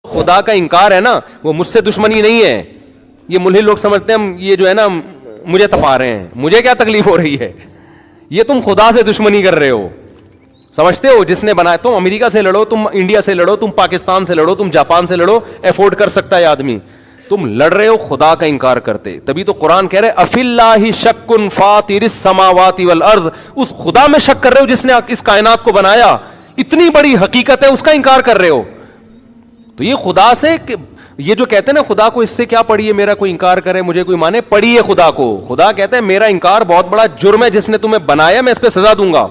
خدا کا انکار ہے نا وہ مجھ سے دشمنی نہیں ہے. یہ ملحد لوگ سمجھتے ہیں یہ جو ہے نا مجھے تپا رہے ہیں, مجھے کیا تکلیف ہو رہی ہے, یہ تم خدا سے دشمنی کر رہے ہو. سمجھتے ہو جس نے بنایا, تم امریکہ سے لڑو, تم انڈیا سے لڑو, تم پاکستان سے لڑو, تم جاپان سے لڑو, افورڈ کر سکتا ہے آدمی, تم لڑ رہے ہو خدا کا انکار کرتے. تبھی تو قرآن کہہ رہے اف اللہ شک فاطر السماوات والارض, اس خدا میں شک کر رہے ہو جس نے اس کائنات کو بنایا, اتنی بڑی حقیقت ہے اس کا انکار کر رہے ہو. تو یہ خدا سے, یہ جو کہتے ہیں نا خدا کو اس سے کیا پڑھیے, میرا کوئی انکار کرے مجھے کوئی مانے, پڑھیے خدا کو. خدا کہتا ہے میرا انکار بہت بڑا جرم ہے, جس نے تمہیں بنایا میں اس پہ سزا دوں گا,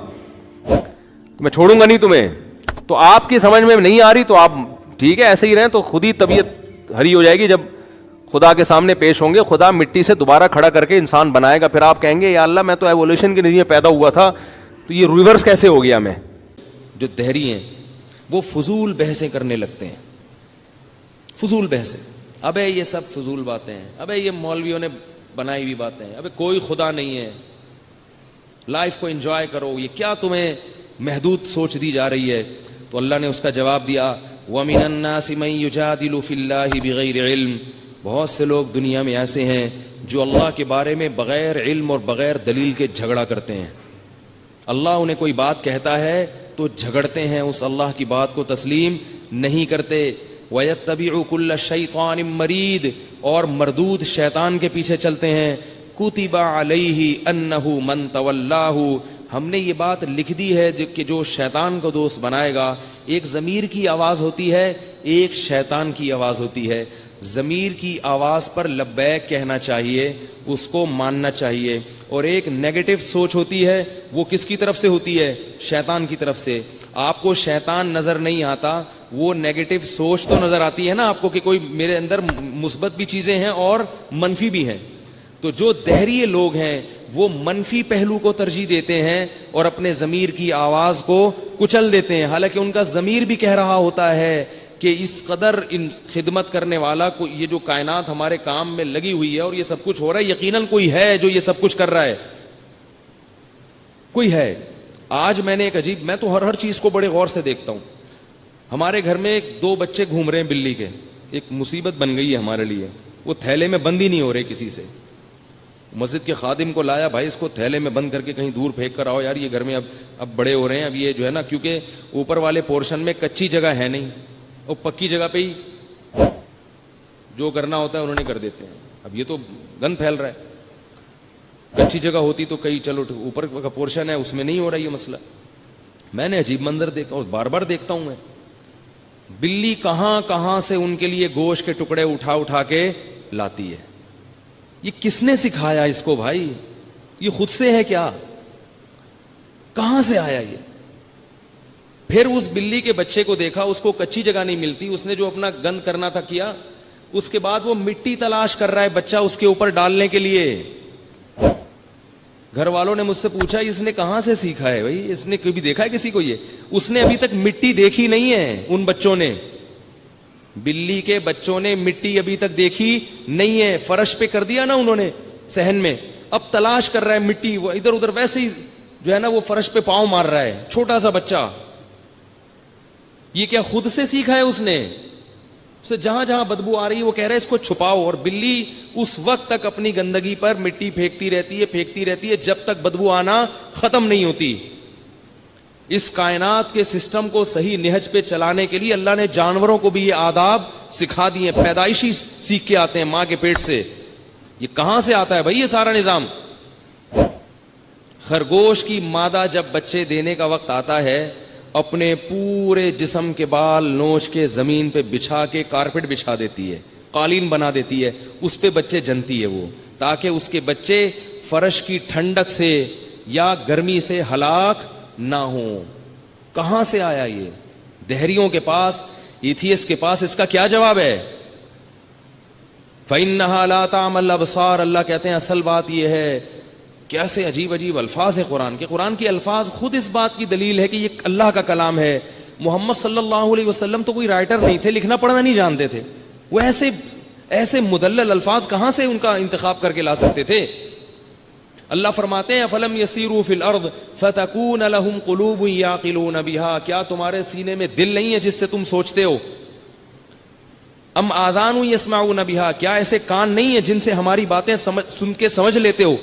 میں چھوڑوں گا نہیں تمہیں. تو آپ کی سمجھ میں نہیں آ رہی تو آپ ٹھیک ہے ایسے ہی رہیں, تو خود ہی طبیعت ہری ہو جائے گی. جب خدا کے سامنے پیش ہوں گے, خدا مٹی سے دوبارہ کھڑا کر کے انسان بنائے گا, پھر آپ کہیں گے یا اللہ میں تو ایوولوشن کے نتیجے پیدا ہوا تھا, تو یہ ریورس کیسے ہو گیا میں. جو دہری ہیں وہ فضول بحثیں کرنے لگتے ہیں, فضول بحثیں. ابے یہ سب فضول باتیں ہیں, ابے یہ مولویوں نے بنائی ہوئی باتیں ہیں, ابے کوئی خدا نہیں ہے, لائف کو انجوائے کرو, یہ کیا تمہیں محدود سوچ دی جا رہی ہے. تو اللہ نے اس کا جواب دیا وَمِنَ النَّاسِ مَن يُجَادِلُ فِي اللَّهِ بِغَيْرِ عِلْمٍ, بہت سے لوگ دنیا میں ایسے ہیں جو اللہ کے بارے میں بغیر علم اور بغیر دلیل کے جھگڑا کرتے ہیں. اللہ انہیں کوئی بات کہتا ہے تو جھگڑتے ہیں, اس اللہ کی بات کو تسلیم نہیں کرتے. وَيَتَّبِعُ كُلَّ شَيْطَانٍ مَرِيدٍ, اور مردود شیطان کے پیچھے چلتے ہیں. كُتِبَ عَلَيْهِ أَنَّهُ مَن تَوَلَّاهُ, ہم نے یہ بات لکھ دی ہے کہ جو شیطان کو دوست بنائے گا, ایک ضمیر کی آواز ہوتی ہے, ایک شیطان کی آواز ہوتی ہے. ضمیر کی آواز پر لبیک کہنا چاہیے, اس کو ماننا چاہیے, اور ایک نیگیٹو سوچ ہوتی ہے, وہ کس کی طرف سے ہوتی ہے, شیطان کی طرف سے. آپ کو شیطان نظر نہیں آتا, وہ نیگیٹو سوچ تو نظر آتی ہے نا آپ کو کہ کوئی میرے اندر مثبت بھی چیزیں ہیں اور منفی بھی ہیں. تو جو دہریے لوگ ہیں وہ منفی پہلو کو ترجیح دیتے ہیں اور اپنے ضمیر کی آواز کو کچل دیتے ہیں, حالانکہ ان کا ضمیر بھی کہہ رہا ہوتا ہے کہ اس قدر ان خدمت کرنے والا کو, یہ جو کائنات ہمارے کام میں لگی ہوئی ہے اور یہ سب کچھ ہو رہا ہے, یقیناً کوئی ہے جو یہ سب کچھ کر رہا ہے, کوئی ہے. آج میں نے ایک عجیب, میں تو ہر چیز کو بڑے غور سے دیکھتا ہوں. ہمارے گھر میں 2 بچے گھوم رہے ہیں بلی کے, ایک مصیبت بن گئی ہے ہمارے لیے, وہ تھیلے میں بند ہی نہیں ہو رہے کسی سے. مسجد کے خادم کو لایا, بھائی اس کو تھیلے میں بند کر کے کہیں دور پھینک کر آؤ یار, یہ گھر میں اب بڑے ہو رہے ہیں, اب یہ جو ہے نا, کیونکہ اوپر والے پورشن میں کچی جگہ ہے نہیں, اور پکی جگہ پہ ہی جو کرنا ہوتا ہے انہوں نے کر دیتے ہیں. اب یہ تو گند پھیل رہا ہے, کچی جگہ ہوتی تو کئی چلو اوپر کا پورشن ہے اس میں نہیں ہو رہا یہ مسئلہ. میں نے عجیب منظر دیکھا اور بار بار دیکھتا ہوں میں, بلی کہاں کہاں سے ان کے لیے گوشت کے ٹکڑے اٹھا اٹھا کے لاتی ہے. یہ کس نے سکھایا اس کو بھائی, یہ خود سے ہے کیا, کہاں سے آیا یہ. پھر اس بلی کے بچے کو دیکھا, اس کو کچی جگہ نہیں ملتی, اس نے جو اپنا گند کرنا تھا کیا, اس کے بعد وہ مٹی تلاش کر رہا ہے بچہ اس کے اوپر ڈالنے کے لیے. گھر والوں نے مجھ سے پوچھا اس نے کہاں سے سیکھا ہے بھائی, اس نے کبھی دیکھا ہے کسی کو یہ, اس نے ابھی تک مٹی دیکھی نہیں ہے. ان بچوں نے, بلی کے بچوں نے مٹی ابھی تک دیکھی نہیں ہے. فرش پہ کر دیا نا انہوں نے صحن میں, اب تلاش کر رہا ہے مٹی, وہ ادھر ادھر ویسے ہی جو ہے نا وہ فرش پہ پاؤں مار رہا ہے, چھوٹا سا بچہ. یہ کیا خود سے سیکھا ہے اس نے, اسے جہاں جہاں بدبو آ رہی ہے وہ کہہ رہا ہے اس کو چھپاؤ, اور بلی اس وقت تک اپنی گندگی پر مٹی پھینکتی رہتی ہے جب تک بدبو آنا ختم نہیں ہوتی. اس کائنات کے سسٹم کو صحیح نہج پہ چلانے کے لیے اللہ نے جانوروں کو بھی یہ آداب سکھا دیے, پیدائشی سیکھ کے آتے ہیں ماں کے پیٹ سے. یہ کہاں سے آتا ہے بھائی یہ سارا نظام. خرگوش کی مادہ جب بچے دینے کا وقت آتا ہے, اپنے پورے جسم کے بال نوچ کے زمین پہ بچھا کے کارپیٹ بچھا دیتی ہے, قالین بنا دیتی ہے, اس پہ بچے جنتی ہے وہ, تاکہ اس کے بچے فرش کی ٹھنڈک سے یا گرمی سے ہلاک نہ ہوں. کہاں سے آیا یہ؟ دہریوں کے پاس, ایتھیس کے پاس اس کا کیا جواب ہے؟ فَإِنَّهَا لَا تَعْمَى الْأَبْصَارُ, اللہ کہتے ہیں اصل بات یہ ہے. کیسے عجیب عجیب الفاظ ہیں قرآن کے. قرآن کے الفاظ خود اس بات کی دلیل ہے کہ یہ اللہ کا کلام ہے. محمد صلی اللہ علیہ وسلم تو کوئی رائٹر نہیں تھے, لکھنا پڑھنا نہیں جانتے تھے, وہ ایسے مدلل الفاظ کہاں سے ان کا انتخاب کر کے لا سکتے تھے. اللہ فرماتے ہیں فَلَمْ يَسِيرُوا فِي الْأَرْضِ فَتَكُونَ لَهُمْ قُلُوبٌ يَعْقِلُونَ بِهَا, کیا تمہارے سینے میں دل نہیں ہے جس سے تم سوچتے ہو؟ فَتَكُونَ لَهُمْ قُلُوبٌ يَعْقِلُونَ بِهَا, کیا تمہارے سینے میں دل نہیں ہے جس سے تم سوچتے ہو؟ ام آذان یسمعون بہا، کیا ایسے کان نہیں ہیں جن سے ہماری باتیں سن کے سمجھ لیتے ہو؟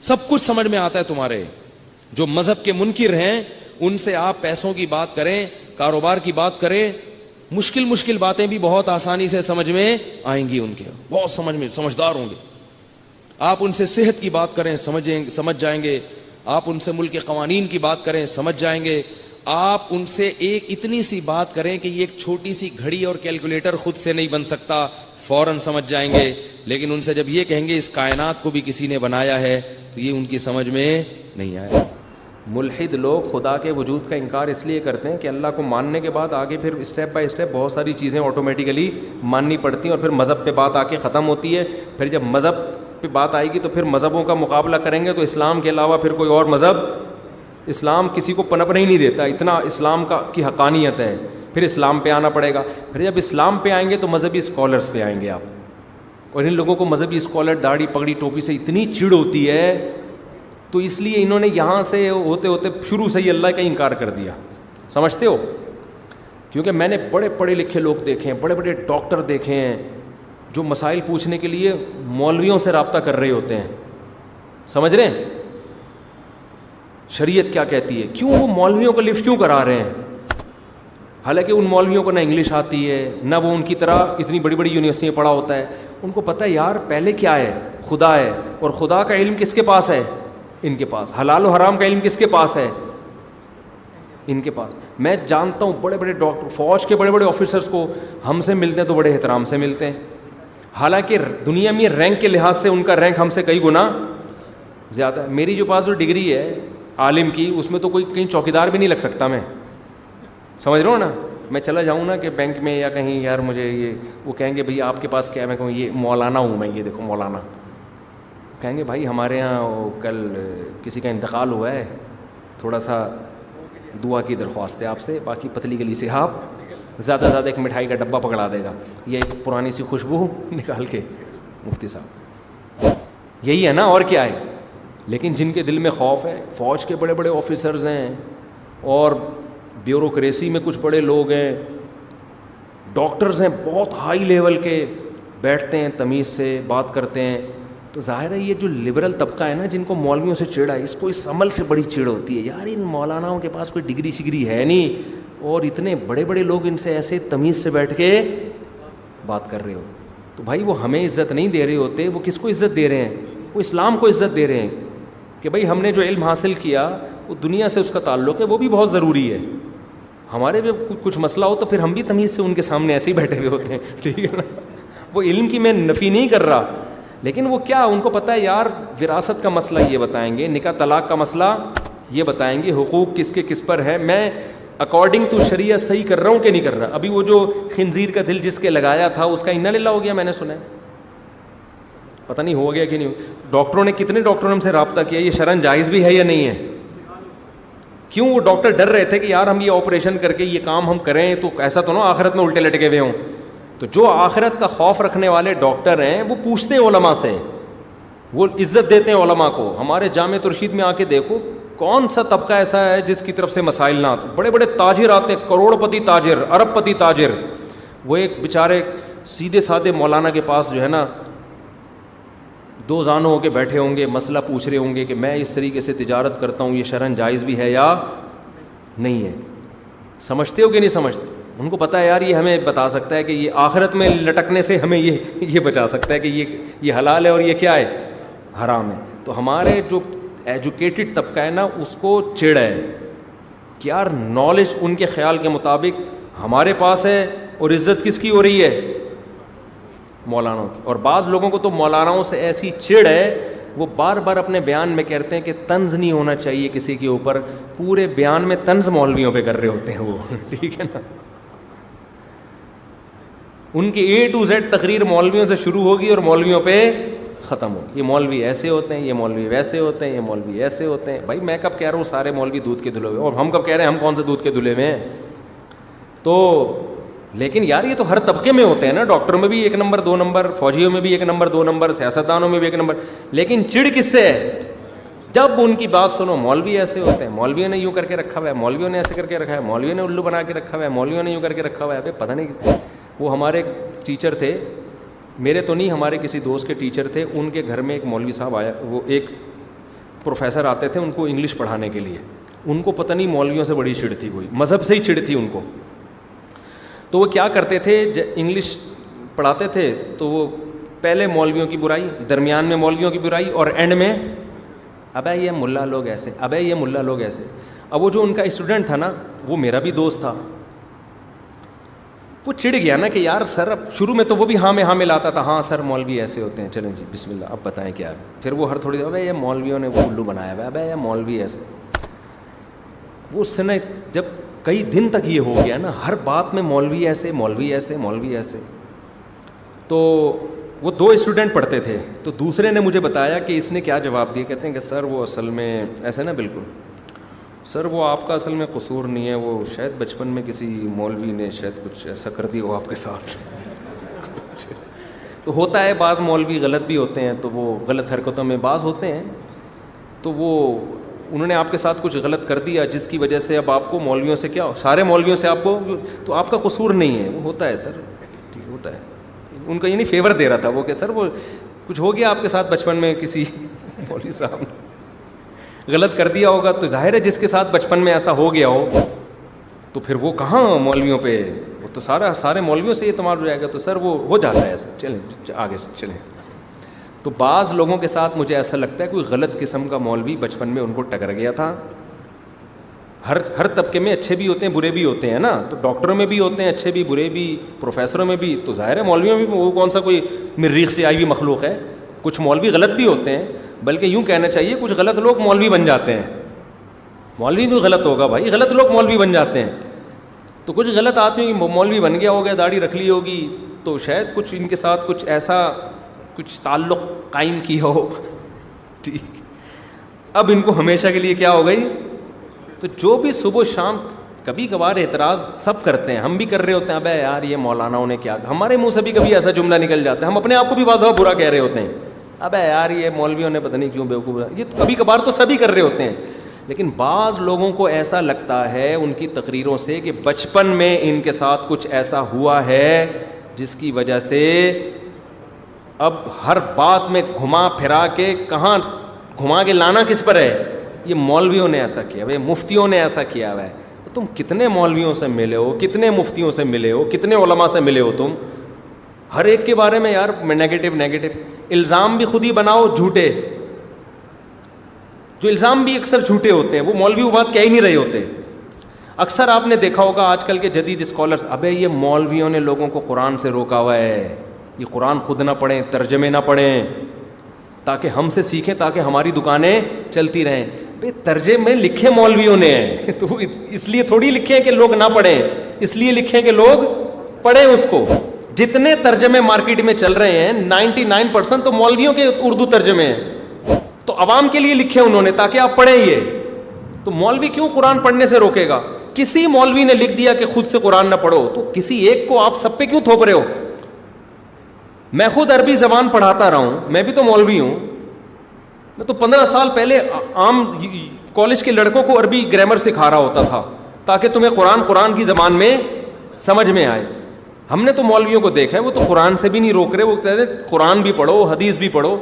سب کچھ سمجھ میں آتا ہے تمہارے. جو مذہب کے منکر ہیں ان سے آپ پیسوں کی بات کریں، کاروبار کی بات کریں، مشکل باتیں بھی بہت آسانی سے سمجھ میں آئیں گی، ان کے بہت سمجھدار ہوں گے. آپ ان سے صحت کی بات کریں سمجھ جائیں گے. آپ ان سے ملک کے قوانین کی بات کریں سمجھ جائیں گے. آپ ان سے ایک اتنی سی بات کریں کہ یہ ایک چھوٹی سی گھڑی اور کیلکولیٹر خود سے نہیں بن سکتا، فوراً سمجھ جائیں گے. لیکن ان سے جب یہ کہیں گے اس کائنات کو بھی کسی نے بنایا ہے تو یہ ان کی سمجھ میں نہیں آئے. ملحد لوگ خدا کے وجود کا انکار اس لیے کرتے ہیں کہ اللہ کو ماننے کے بعد آگے پھر اسٹیپ بائی اسٹیپ بہت ساری چیزیں آٹومیٹیکلی ماننی پڑتی ہیں، اور پھر مذہب پہ بات آ کے ختم ہوتی ہے. پھر جب مذہب پہ بات آئے گی تو پھر مذہبوں کا مقابلہ کریں گے تو اسلام کے علاوہ پھر کوئی اور مذہب، اسلام کسی کو پنپنے ہی نہیں دیتا، اتنا اسلام کی حقانیت ہے. پھر اسلام پہ آنا پڑے گا. پھر جب اسلام پہ آئیں گے تو مذہبی اسکالرس پہ آئیں گے آپ. اور ان لوگوں کو مذہبی اسکالر داڑھی پگڑی ٹوپی سے اتنی چڑ ہوتی ہے، تو اس لیے انہوں نے یہاں سے ہوتے ہوتے شروع سے ہی اللہ کا انکار کر دیا. سمجھتے ہو؟ کیونکہ میں نے بڑے پڑھے لکھے لوگ دیکھے ہیں، بڑے بڑے ڈاکٹر دیکھے ہیں جو مسائل پوچھنے کے لیے مولویوں سے رابطہ کر رہے ہوتے ہیں. سمجھ رہے ہیں شریعت کیا کہتی ہے؟ کیوں وہ مولویوں کو لفٹ کیوں کرا رہے ہیں؟ حالانکہ ان مولویوں کو نہ انگلش آتی ہے، نہ وہ ان کی طرح اتنی بڑی بڑی یونیورسٹیوں میں پڑھا ہوتا ہے. ان کو پتہ ہے یار پہلے کیا ہے، خدا ہے، اور خدا کا علم کس کے پاس ہے؟ ان کے پاس. حلال و حرام کا علم کس کے پاس ہے؟ ان کے پاس. میں جانتا ہوں بڑے بڑے ڈاکٹر، فوج کے بڑے بڑے آفیسرز کو ہم سے ملتے ہیں تو بڑے احترام سے ملتے ہیں، حالانکہ دنیا میں رینک کے لحاظ سے ان کا رینک ہم سے کئی گنا زیادہ ہے. میری جو پاس جو ڈگری ہے عالم کی، اس میں تو کوئی کہیں چوکیدار بھی نہیں لگ سکتا. میں سمجھ رہا ہوں نا. میں چلا جاؤں نا کہ بینک میں یا کہیں، یار مجھے یہ، وہ کہیں گے بھئی آپ کے پاس کیا ہے؟ میں کہوں یہ مولانا ہوں میں، یہ دیکھو مولانا. کہیں گے بھائی ہمارے یہاں کل کسی کا انتقال ہوا ہے، تھوڑا سا دعا کی درخواست ہے آپ سے. باقی پتلی گلی سے آپ زیادہ سے زیادہ ایک مٹھائی کا ڈبہ پکڑا دے گا، یہ ایک پرانی سی خوشبو نکال کے. مفتی صاحب یہی ہے نا، اور کیا ہے. لیکن جن کے دل میں خوف ہے، فوج کے بڑے بڑے آفیسرز ہیں، اور بیوروکریسی میں کچھ بڑے لوگ ہیں، ڈاکٹرز ہیں بہت ہائی لیول کے، بیٹھتے ہیں تمیز سے بات کرتے ہیں. تو ظاہر ہے یہ جو لبرل طبقہ ہے نا، جن کو مولویوں سے چڑ ہے، اس کو اس عمل سے بڑی چڑ ہوتی ہے. یار ان مولاناؤں کے پاس کوئی ڈگری شگری ہے نہیں، اور اتنے بڑے بڑے لوگ ان سے ایسے تمیز سے بیٹھ کے بات کر رہے ہو. تو بھائی وہ ہمیں عزت نہیں دے رہے ہوتے، وہ کس کو عزت دے رہے ہیں؟ وہ اسلام کو عزت دے رہے ہیں کہ بھائی ہم نے جو علم حاصل کیا وہ دنیا سے اس کا تعلق ہے، وہ بھی بہت ضروری ہے. ہمارے بھی کچھ مسئلہ ہو تو پھر ہم بھی تمیز سے ان کے سامنے ایسے ہی بیٹھے ہوئے ہوتے ہیں. ٹھیک ہے نا. وہ علم کی میں نفی نہیں کر رہا، لیکن وہ کیا ان کو پتہ ہے یار وراثت کا مسئلہ یہ بتائیں گے، نکاح طلاق کا مسئلہ یہ بتائیں گے، حقوق کس کے کس پر ہے. میں اکارڈنگ ٹو شریعت صحیح کر رہا ہوں کہ نہیں کر رہا؟ ابھی وہ جو خنزیر کا دل جس کے لگایا تھا اس کا انا للہ ہو گیا، میں نے سنا ہے، پتہ نہیں ہو گیا کہ نہیں. ڈاکٹروں نے، کتنے ڈاکٹروں نے ہم سے رابطہ کیا یہ شرعن جائز بھی ہے یا نہیں ہے. کیوں؟ وہ ڈاکٹر ڈر رہے تھے کہ یار ہم یہ آپریشن کر کے یہ کام ہم کریں تو ایسا تو نہ آخرت میں الٹے لٹکے ہوئے ہوں. تو جو آخرت کا خوف رکھنے والے ڈاکٹر ہیں وہ پوچھتے ہیں علماء سے، وہ عزت دیتے ہیں علماء کو. ہمارے جامع ترشید میں آ کے دیکھو کون سا طبقہ ایسا ہے جس کی طرف سے مسائل نہ آتے. بڑے بڑے تاجر آتے ہیں، کروڑ پتی تاجر، ارب پتی تاجر. وہ ایک بیچارے سیدھے سادے مولانا کے پاس جو ہے نا دو زانوں ہو کے بیٹھے ہوں گے، مسئلہ پوچھ رہے ہوں گے کہ میں اس طریقے سے تجارت کرتا ہوں، یہ شرعن جائز بھی ہے یا نہیں ہے. سمجھتے ہو کہ نہیں سمجھتے؟ ان کو پتہ ہے یار یہ ہمیں بتا سکتا ہے کہ یہ آخرت میں لٹکنے سے ہمیں یہ بچا سکتا ہے کہ یہ حلال ہے اور یہ کیا ہے، حرام ہے. تو ہمارے جو ایجوکیٹڈ طبقہ ہے نا اس کو چڑ ہے کہ یار نالج ان کے خیال کے مطابق ہمارے پاس ہے، اور عزت کس کی ہو رہی ہے؟ مولاناؤں کی. اور بعض لوگوں کو تو مولاناؤں سے ایسی چڑ ہے وہ بار بار اپنے بیان میں کہتے ہیں کہ طنز نہیں ہونا چاہیے کسی کے اوپر. پورے بیان میں طنز مولویوں پہ کر رہے ہوتے ہیں وہ. ٹھیک ہے نا. ان کی A to Z تقریر مولویوں سے شروع ہوگی اور مولویوں پہ ختم ہوگی. یہ مولوی ایسے ہوتے ہیں، یہ مولوی ویسے ہوتے ہیں، یہ مولوی ایسے ہوتے ہیں. بھائی میں کب کہہ رہا ہوں سارے مولوی دودھ کے دھلے ہوئے، اور ہم کب کہہ رہے ہیں ہم کون سے دودھ کے دھلے ہوئے ہیں؟ تو لیکن یار یہ تو ہر طبقے میں ہوتے ہیں نا. ڈاکٹروں میں بھی 1 نمبر 2 نمبر، فوجیوں میں بھی 1 نمبر 2 نمبر، سیاستدانوں میں بھی 1 نمبر. لیکن چڑ کس سے ہے؟ جب ان کی بات سنو مولوی ایسے ہوتے ہیں, مولویوں نے یوں کر کے رکھا ہوا ہے, مولویوں نے ایسے کر کے رکھا ہے, مولویوں نے الو بنا کے رکھا ہوا ہے, مولویوں نے یوں کر کے رکھا ہوا ہے. ابے پتہ نہیں. وہ ہمارے ٹیچر تھے, میرے تو نہیں, ہمارے کسی دوست کے ٹیچر تھے, ان کے گھر میں ایک مولوی صاحب آیا, وہ ایک پروفیسر آتے تھے ان کو انگلش پڑھانے کے لیے. ان کو پتہ نہیں مولویوں سے بڑی چڑ تھی, کوئی مذہب سے ہی چڑ تھی ان کو. تو وہ کیا کرتے تھے, انگلش پڑھاتے تھے تو وہ پہلے مولویوں کی برائی, درمیان میں مولویوں کی برائی, اور اینڈ میں ابے یہ ملا لوگ ایسے, ابے یہ ملا لوگ ایسے. اب وہ جو ان کا اسٹوڈنٹ تھا نا, وہ میرا بھی دوست تھا, وہ چڑ گیا نا کہ یار سر, اب شروع میں تو وہ بھی ہاں میں لاتا تھا, ہاں سر مولوی ایسے ہوتے ہیں, چلیں جی بسم اللہ اب بتائیں کیا ہے. پھر وہ ہر تھوڑی دیر, ابے یہ مولویوں نے وہ الو بنایا ہوا ہے, ابے یہ مولوی ایسے. وہ اس نے جب کئی دن تک یہ ہو گیا نا, ہر بات میں مولوی ایسے, مولوی ایسے, مولوی ایسے. تو وہ 2 اسٹوڈنٹ پڑھتے تھے, تو دوسرے نے مجھے بتایا کہ اس نے کیا جواب دیا. کہتے ہیں کہ سر وہ اصل میں ایسے نا, بالکل سر وہ آپ کا اصل میں قصور نہیں ہے, وہ شاید بچپن میں کسی مولوی نے شاید کچھ ایسا کر دیا ہو آپ کے ساتھ. تو ہوتا ہے, بعض مولوی غلط بھی ہوتے ہیں, تو وہ غلط حرکتوں میں بعض ہوتے ہیں, تو وہ انہوں نے آپ کے ساتھ کچھ غلط کر دیا جس کی وجہ سے اب آپ کو مولویوں سے کیا, سارے مولویوں سے آپ کو, تو آپ کا قصور نہیں ہے. وہ ہوتا ہے سر, ٹھیک ہوتا ہے. ان کا یہ نہیں فیور دے رہا تھا وہ, کہ سر وہ کچھ ہو گیا آپ کے ساتھ بچپن میں, کسی مولوی صاحب نے غلط کر دیا ہوگا. تو ظاہر ہے جس کے ساتھ بچپن میں ایسا ہو گیا ہو تو پھر وہ کہاں مولویوں پہ, وہ تو سارے مولویوں سے اعتماد ہو جائے گا. تو سر وہ ہو جاتا ہے ایسا. چلیں آگے سے چلیں. تو بعض لوگوں کے ساتھ مجھے ایسا لگتا ہے کوئی غلط قسم کا مولوی بچپن میں ان کو ٹکر گیا تھا. ہر طبقے میں اچھے بھی ہوتے ہیں برے بھی ہوتے ہیں نا, تو ڈاکٹروں میں بھی ہوتے ہیں اچھے بھی برے بھی, پروفیسروں میں بھی, تو ظاہر ہے مولویوں میں بھی. وہ کون سا کوئی مریخ سے آئی ہوئی مخلوق ہے. کچھ مولوی غلط بھی ہوتے ہیں, بلکہ یوں کہنا چاہیے کچھ غلط لوگ مولوی بن جاتے ہیں. مولوی بھی غلط ہوگا بھائی, غلط لوگ مولوی بن جاتے ہیں. تو کچھ غلط آدمی مولوی بن گیا ہوگا, داڑھی رکھ لی ہوگی, تو شاید کچھ ان کے ساتھ کچھ ایسا کچھ تعلق قائم کیا ہو. ٹھیک, اب ان کو ہمیشہ کے لیے کیا ہو گئی. تو جو بھی صبح شام کبھی کبھار اعتراض سب کرتے ہیں, ہم بھی کر رہے ہوتے ہیں, ابے یار یہ مولاناؤں نے کیا, ہمارے منہ سے بھی کبھی ایسا جملہ نکل جاتا ہے, ہم اپنے آپ کو بھی بعض دفعہ برا کہہ رہے ہوتے ہیں, ابے یار یہ مولویوں نے پتہ نہیں کیوں بیوقوف, یہ کبھی کبھار تو سبھی کر رہے ہوتے ہیں. لیکن بعض لوگوں کو ایسا لگتا ہے ان کی تقریروں سے کہ بچپن میں ان کے ساتھ کچھ ایسا ہوا ہے جس کی وجہ سے اب ہر بات میں گھما پھرا کے, کہاں گھما کے لانا کس پر ہے, یہ مولویوں نے ایسا کیا ہے, مفتیوں نے ایسا کیا ہوا ہے. تم کتنے مولویوں سے ملے ہو, کتنے مفتیوں سے ملے ہو, کتنے علماء سے ملے ہو تم, ہر ایک کے بارے میں یار نیگیٹو الزام بھی خود ہی بناؤ جھوٹے. جو الزام بھی اکثر جھوٹے ہوتے ہیں, وہ مولوی وہ بات کہہ ہی نہیں رہے ہوتے. اکثر آپ نے دیکھا ہوگا آج کل کے جدید اسکالرز, ابے یہ مولویوں نے لوگوں کو قرآن سے روکا ہوا ہے, یہ قرآن خود نہ پڑھیں, ترجمے نہ پڑھیں, تاکہ ہم سے سیکھیں, تاکہ ہماری دکانیں چلتی رہیں. بھائی ترجمے لکھے مولویوں نے ہیں, تو اس لیے تھوڑی لکھے ہیں کہ لوگ نہ پڑھیں, اس لیے لکھے کہ لوگ پڑھیں اس کو. جتنے ترجمے مارکیٹ میں چل رہے ہیں 99% تو مولویوں کے اردو ترجمے ہیں, تو عوام کے لیے لکھے انہوں نے تاکہ آپ پڑھیں یہ. تو مولوی کیوں قرآن پڑھنے سے روکے گا؟ کسی مولوی نے لکھ دیا کہ خود سے قرآن نہ پڑھو, تو کسی ایک کو آپ سب پہ کیوں تھوپ رہے ہو؟ میں خود عربی زبان پڑھاتا رہا ہوں, میں بھی تو مولوی ہوں. میں تو 15 سال پہلے عام کالج کے لڑکوں کو عربی گرامر سکھا رہا ہوتا تھا تاکہ تمہیں قرآن کی زبان میں سمجھ میں آئے. ہم نے تو مولویوں کو دیکھا ہے, وہ تو قرآن سے بھی نہیں روک رہے, وہ کہتے ہیں قرآن بھی پڑھو, حدیث بھی پڑھو.